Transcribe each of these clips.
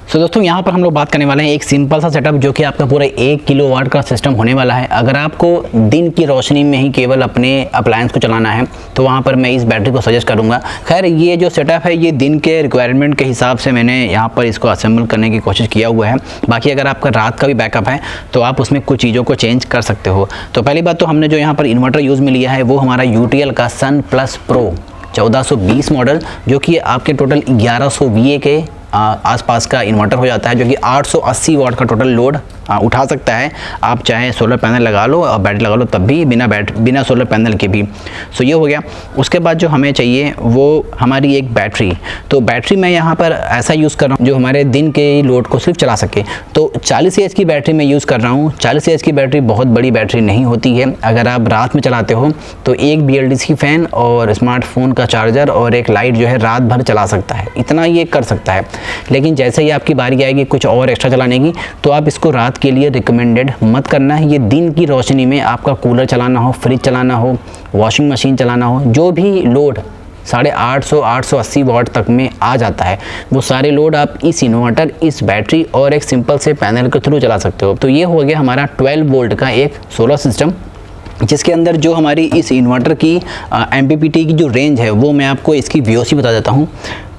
दोस्तों यहाँ पर हम लोग बात करने वाले हैं एक सिंपल सा सेटअप जो कि आपका पूरा 1 किलोवाट का सिस्टम होने वाला है। अगर आपको दिन की रोशनी में ही केवल अपने अप्लायंस को चलाना है तो वहाँ पर मैं इस बैटरी को सजेस्ट करूँगा। खैर ये जो सेटअप है ये दिन के रिक्वायरमेंट के हिसाब से मैंने यहाँ पर इसको असेंबल करने की कोशिश किया हुआ है। बाकी अगर आपका रात का भी बैकअप है तो आप उसमें कुछ चीज़ों को चेंज कर सकते हो। तो पहली बात तो हमने जो यहाँ पर इन्वर्टर यूज़ में लिया है वो हमारा UTL का सन प्लस प्रो 1420 मॉडल, जो कि आपके टोटल 1100 VA के आसपास का इन्वर्टर हो जाता है, जो कि 880 वाट का टोटल लोड उठा सकता है। आप चाहे सोलर पैनल लगा लो और बैटरी लगा लो तब भी बिना सोलर पैनल के भी। सो ये हो गया। उसके बाद जो हमें चाहिए वो हमारी एक बैटरी। तो बैटरी मैं यहाँ पर ऐसा यूज़ कर रहा हूँ जो हमारे दिन के लोड को सिर्फ चला सके। तो 40 एच की बैटरी मैं यूज़ कर रहा हूँ। 40 एच की बैटरी बहुत बड़ी बैटरी नहीं होती है। अगर आप रात में चलाते हो तो एक BLDC फैन और स्मार्टफोन का चार्जर और एक लाइट जो है रात भर चला सकता है, इतना ये कर सकता है। लेकिन जैसे ही आपकी बारी आएगी कुछ और एक्स्ट्रा चलाने की तो आप इसको रात के लिए रिकमेंडेड मत करना है। ये दिन की रोशनी में आपका कूलर चलाना हो, फ्रिज चलाना हो, वॉशिंग मशीन चलाना हो, जो भी लोड 850-880 वाट तक में आ जाता है वो सारे लोड आप इस इन्वर्टर, इस बैटरी और एक सिंपल से पैनल के थ्रू चला सकते हो। तो ये हो गया हमारा 12 वोल्ट का एक सोलर सिस्टम, जिसके अंदर जो हमारी इस इन्वर्टर की MPPT की जो रेंज है वो मैं आपको इसकी VOC बता देता हूँ।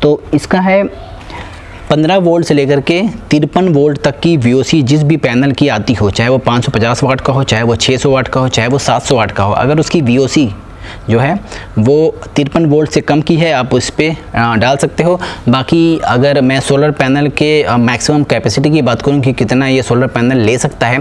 तो इसका है 15 वोल्ट से लेकर के 53 वोल्ट तक की VOC जिस भी पैनल की आती हो, चाहे वो 550 वाट का हो, चाहे वो 600 वाट का हो, चाहे वो 700 वाट का हो। अगर उसकी VOC जो है वो 53 वोल्ट से कम की है आप उस पर डाल सकते हो। बाकी अगर मैं सोलर पैनल के मैक्सिमम कैपेसिटी की बात करूं कि कितना ये सोलर पैनल ले सकता है,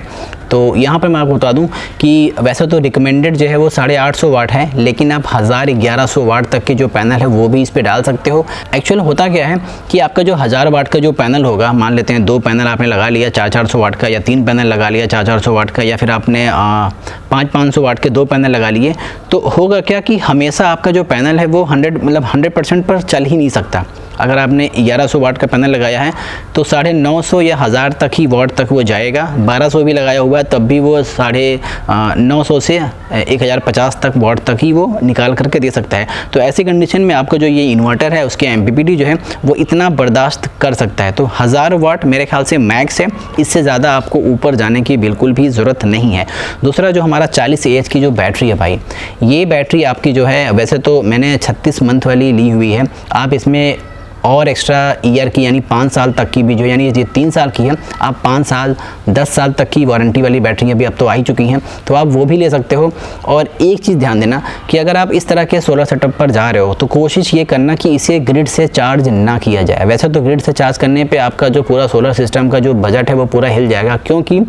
तो यहाँ पर मैं आपको बता दूं कि वैसे तो रिकमेंडेड जो है वो 850 वाट है, लेकिन आप 1100 वाट तक के जो पैनल है वो भी इस पर डाल सकते हो। एक्चुअल होता क्या है कि आपका जो 1000 वाट का जो पैनल होगा, मान लेते हैं 2 पैनल आपने लगा लिया 400 वाट का, या 3 पैनल लगा लिया 400 वाट का, या फिर आपने 500 वाट के 2 पैनल लगा लिए, तो होगा क्या कि हमेशा आपका जो पैनल है वो 100% पर चल ही नहीं सकता। अगर आपने 1100 वाट का पैनल लगाया है तो 950 या 1000 तक ही वाट तक वो जाएगा। 1200 भी लगाया हुआ है तब भी वो 950 से 1050 तक वाट तक ही वो निकाल करके दे सकता है। तो ऐसी कंडीशन में आपका जो ये इन्वर्टर है उसके MPPT जो है वो इतना बर्दाश्त कर सकता है। तो 1000 वाट मेरे ख्याल से मैक्स है, इससे ज़्यादा आपको ऊपर जाने की बिल्कुल भी ज़रूरत नहीं है। दूसरा जो हमारा 40 AH की जो बैटरी है भाई, ये बैटरी आपकी जो है वैसे तो मैंने 36 मंथ वाली ली हुई है। आप इसमें और एक्स्ट्रा ईयर की यानी 5 साल तक की भी जो, यानी ये 3 साल की है, आप 5 साल 10 साल तक की वारंटी वाली बैटरी अभी अब तो आ ही चुकी हैं, तो आप वो भी ले सकते हो। और एक चीज़ ध्यान देना कि अगर आप इस तरह के सोलर सेटअप पर जा रहे हो तो कोशिश ये करना कि इसे ग्रिड से चार्ज ना किया जाए। वैसे तो ग्रिड से चार्ज करने पर आपका जो पूरा सोलर सिस्टम का जो बजट है वो पूरा हिल जाएगा, क्योंकि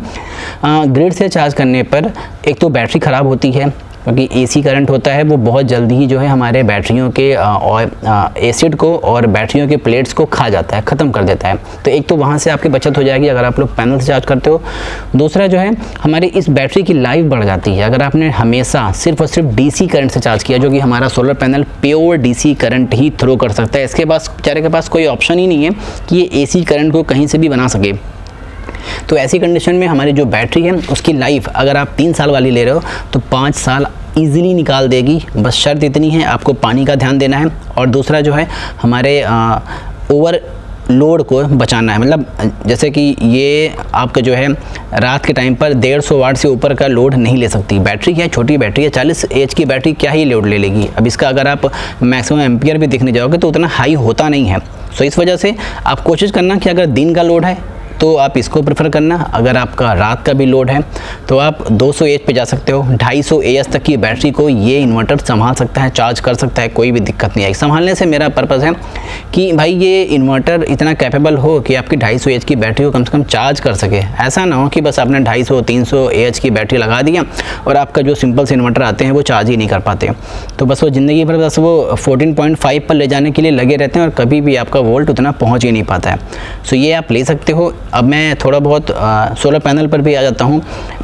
ग्रिड से चार्ज करने पर एक तो बैटरी ख़राब होती है, क्योंकि AC करंट होता है वो बहुत जल्दी ही जो है हमारे बैटरियों के एसिड को और बैटरियों के प्लेट्स को खा जाता है, ख़त्म कर देता है। तो एक तो वहाँ से आपकी बचत हो जाएगी अगर आप लोग पैनल से चार्ज करते हो। दूसरा जो है हमारी इस बैटरी की लाइफ बढ़ जाती है अगर आपने हमेशा सिर्फ और सिर्फ DC करंट से चार्ज किया, जो कि हमारा solar panel pure DC current ही थ्रो कर सकता है। इसके पास बेचारे के पास कोई ऑप्शन ही नहीं है कि ये AC करंट को कहीं से भी बना सके। तो ऐसी कंडीशन में हमारी जो बैटरी है उसकी लाइफ अगर आप 3 साल वाली ले रहे हो तो 5 साल ईजिली निकाल देगी। बस शर्त इतनी है, आपको पानी का ध्यान देना है और दूसरा जो है हमारे ओवर लोड को बचाना है। मतलब जैसे कि ये आपका जो है रात के टाइम पर 150 वाट से ऊपर का लोड नहीं ले सकती। बैटरी है, छोटी बैटरी है, 40 AH की बैटरी क्या ही लोड ले लेगी। अब इसका अगर आप मैक्सिमम एम्पियर भी देखने जाओगे तो उतना हाई होता नहीं है। सो इस वजह से आप कोशिश करना कि अगर दिन का लोड है तो आप इसको प्रेफर करना। अगर आपका रात का भी लोड है तो आप 200 AH पे जा सकते हो। 250 AH तक की बैटरी को ये इन्वर्टर संभाल सकता है, चार्ज कर सकता है, कोई भी दिक्कत नहीं आएगी। संभालने से मेरा पर्पज़ है कि भाई ये इन्वर्टर इतना कैपेबल हो कि आपकी 250 AH की बैटरी को कम से कम चार्ज कर सके। ऐसा ना हो कि बस आपने 250-300 AH की बैटरी लगा दिया और आपका जो सिंपल से इन्वर्टर आते हैं वो चार्ज ही नहीं कर पाते। तो बस वो ज़िंदगी भर बस वो 14.5 पर ले जाने के लिए लगे रहते हैं और कभी भी आपका वोल्ट उतना पहुँच ही नहीं पाता है। सो ये आप ले सकते हो। अब मैं थोड़ा बहुत सोलर पैनल पर भी आ जाता हूँ।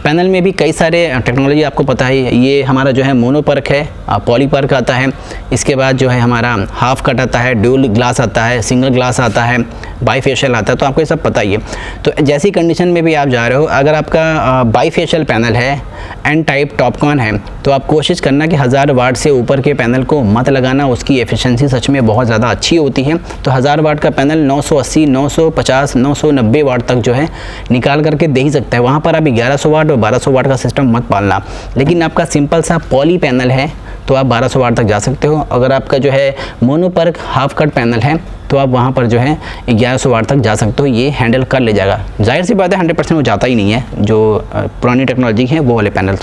पैनल में भी कई सारे टेक्नोलॉजी आपको पता है। ये हमारा जो है मोनोपर्क है, पॉलीपर्क आता है, इसके बाद जो है हमारा हाफ कट आता है, ड्यूल ग्लास आता है, सिंगल ग्लास आता है, बाईफेशियल आता है, तो आपको ये सब पता ही है। तो जैसी कंडीशन में भी आप जा रहे हो, अगर आपका बाईफेशियल पैनल है, एन टाइप टॉपकॉन है, तो आप कोशिश करना कि 1000 वाट से ऊपर के पैनल को मत लगाना, उसकी एफिशिएंसी सच में बहुत ज़्यादा अच्छी होती है। तो 1000 वाट का पैनल 980, 950, 990 वाट तक जो है निकाल करके दे ही सकता है। वहाँ पर आप 1100 वाट और 1200 वाट का सिस्टम मत पालना। लेकिन आपका सिंपल सा पॉली पैनल है तो आप 1200 वाट तक जा सकते हो। अगर आपका जो है मोनोपर्क हाफ कट पैनल है तो आप वहाँ पर जो है 1100 वाट तक जा सकते हो, ये हैंडल कर ले जाएगा। जाहिर सी बात है 100% वो जाता ही नहीं है, जो पुरानी टेक्नोलॉजी है वो वाले पैनल।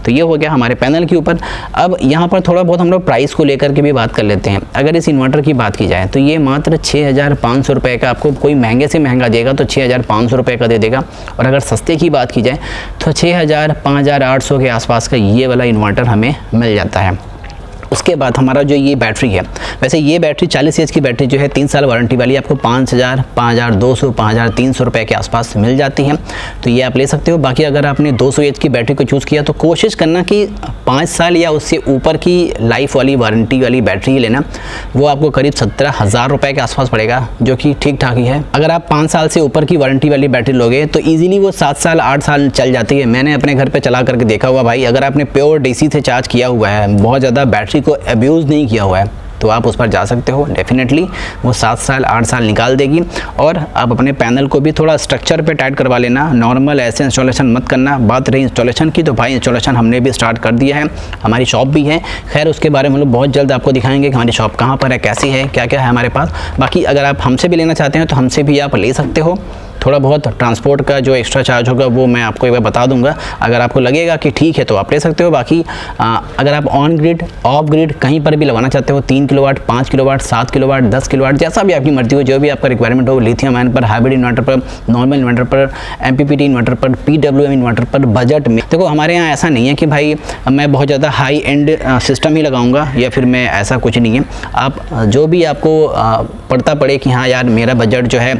तो ये हो गया हमारे पैनल के ऊपर। अब यहाँ पर थोड़ा बहुत हम लोग प्राइस को लेकर के भी बात कर लेते हैं। अगर इस इन्वर्टर की बात की जाए तो ये मात्र 6500 रुपये का, आपको कोई महंगे से महंगा देगा तो 6500 रुपये का दे देगा। और अगर सस्ते की बात की जाए तो 6000, 5800 के आसपास का ये वाला इन्वर्टर हमें मिल जाता है। उसके बाद हमारा जो ये बैटरी है, वैसे ये बैटरी 40 एच की बैटरी जो है 3 साल वारंटी वाली आपको 5000, 5200, 5300 रुपये के आसपास मिल जाती है। तो ये आप ले सकते हो। बाकी अगर आपने 200 एच की बैटरी को चूज़ किया तो कोशिश करना कि 5 साल या उससे ऊपर की लाइफ वाली वारंटी वाली बैटरी लेना। वो आपको करीब 17000 रुपये के आसपास पड़ेगा, जो कि ठीक ठाक ही है। अगर आप 5 साल से ऊपर की वारंटी वाली बैटरी लोगे तो ईजिली वो 7 साल 8 साल चल जाती है। मैंने अपने घर पर चला करके देखा हुआ भाई। अगर आपने प्योर DC से चार्ज किया हुआ है, बहुत ज़्यादा बैटरी को अब्यूज़ नहीं किया हुआ है, तो आप उस पर जा सकते हो। डेफिनेटली वो 7 साल 8 साल निकाल देगी। और आप अपने पैनल को भी थोड़ा स्ट्रक्चर पे टाइट करवा लेना, नॉर्मल ऐसे इंस्टॉलेशन मत करना। बात रही इंस्टॉलेशन की तो भाई इंस्टॉलेशन हमने भी स्टार्ट कर दिया है, हमारी शॉप भी है। खैर उसके बारे में हम लोग बहुत जल्द आपको दिखाएंगे कि हमारी शॉप कहाँ पर है, कैसी है, क्या क्या है हमारे पास। बाकी अगर आप हमसे भी लेना चाहते हैं तो हमसे भी आप ले सकते हो। थोड़ा बहुत ट्रांसपोर्ट का जो एक्स्ट्रा चार्ज होगा वो मैं आपको एक बार बता दूंगा। अगर आपको लगेगा कि ठीक है तो आप ले सकते हो। बाकी अगर आप ऑन ग्रिड ऑफ ग्रिड कहीं पर भी लगवाना चाहते हो, 3 किलोवाट, 5 किलोवाट, 7 किलोवाट, 10 किलोवाट, जैसा भी आपकी मर्जी हो, जो भी आपका रिक्वायरमेंट हो, लिथियम आयन पर, हाइब्रिड इन्वर्टर पर, नॉर्मल इन्वर्टर पर, MPPT इन्वर्टर पर, PWM इन्वर्टर पर, बजट में। देखो हमारे यहाँ ऐसा नहीं है कि भाई मैं बहुत ज़्यादा हाई एंड सिस्टम ही लगाऊंगा या फिर मैं, ऐसा कुछ नहीं है। आप जो भी आपको पड़ता पड़े कि हाँ यार मेरा बजट जो है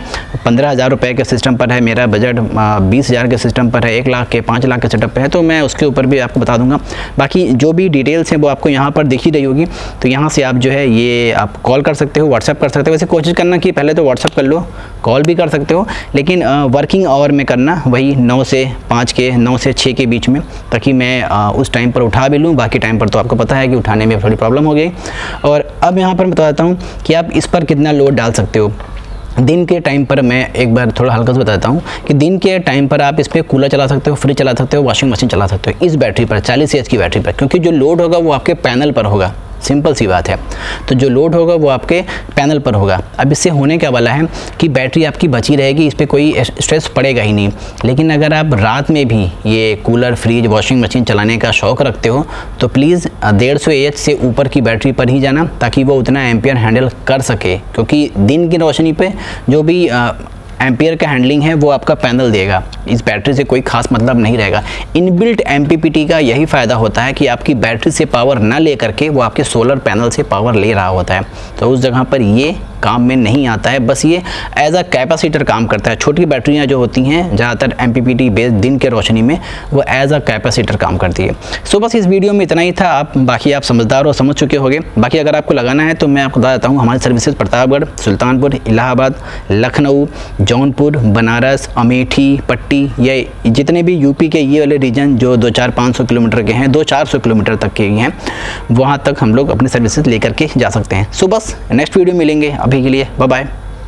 15,000 रुपये के सिस्टम पर है, मेरा बजट 20,000 के सिस्टम पर है, 1 लाख के 5 लाख के सेटअप पे है, तो मैं उसके ऊपर भी आपको बता दूंगा। बाकी जो भी डिटेल्स हैं वो आपको यहाँ पर दिख ही रही होगी। तो यहाँ से आप जो है ये आप कॉल कर सकते हो, व्हाट्सएप कर सकते हो। वैसे कोशिश करना कि पहले तो व्हाट्सएप कर लो, कॉल भी कर सकते हो, लेकिन वर्किंग आवर में करना, वही 9 से 5 के, 9 से 6 के बीच में, ताकि मैं उस टाइम पर उठा भी लूँ। बाकी टाइम पर तो आपको पता है कि उठाने में थोड़ी प्रॉब्लम हो गई। और अब यहाँ पर मैं बता देता हूँ कि आप इस पर कितना लोड डाल सकते हो। दिन के टाइम पर मैं एक बार थोड़ा हल्का से बताता हूँ कि दिन के टाइम पर आप इस पर कूलर चला सकते हो, फ्रिज चला सकते हो, वॉशिंग मशीन चला सकते हो इस बैटरी पर, 40 एच की बैटरी पर, क्योंकि जो लोड होगा वो आपके पैनल पर होगा। सिंपल सी बात है। तो जो लोड होगा वो आपके पैनल पर होगा। अब इससे होने क्या वाला है कि बैटरी आपकी बची रहेगी, इस पर कोई स्ट्रेस पड़ेगा ही नहीं। लेकिन अगर आप रात में भी ये कूलर, फ्रिज, वॉशिंग मशीन चलाने का शौक़ रखते हो तो प्लीज़ 150 AH से ऊपर की बैटरी पर ही जाना, ताकि वो उतना एम्पियर हैंडल कर सके। क्योंकि दिन की रोशनी पे जो भी एम्पियर का हैंडलिंग है वो आपका पैनल देगा, इस बैटरी से कोई खास मतलब नहीं रहेगा। इनबिल्ट MPPT का यही फ़ायदा होता है कि आपकी बैटरी से पावर ना ले करके वो आपके सोलर पैनल से पावर ले रहा होता है। तो उस जगह पर ये काम में नहीं आता है, बस ये एज अ कैपेसिटर काम करता है। छोटी बैटरियाँ जो होती हैं ज़्यादातर MPPT बेस्ड दिन के रोशनी में, वो एज अ कैपेसिटर काम करती है। सो बस इस वीडियो में इतना ही था। बाकी आप समझदार हो, समझ चुके होंगे। बाकी अगर आपको लगाना है तो मैं आपको बता देता हूँ, हमारी सर्विसेज प्रतापगढ़, सुल्तानपुर, इलाहाबाद, लखनऊ, जौनपुर, बनारस, अमेठी, पट्टी, ये जितने भी यूपी के ये वाले रीजन जो 200-500 किलोमीटर के हैं, 200-400 किलोमीटर तक के हैं, वहाँ तक हम लोग अपनी सर्विसेज लेकर के जा सकते हैं। सो बस नेक्स्ट वीडियो मिलेंगे। अभी के लिए बाय बाय।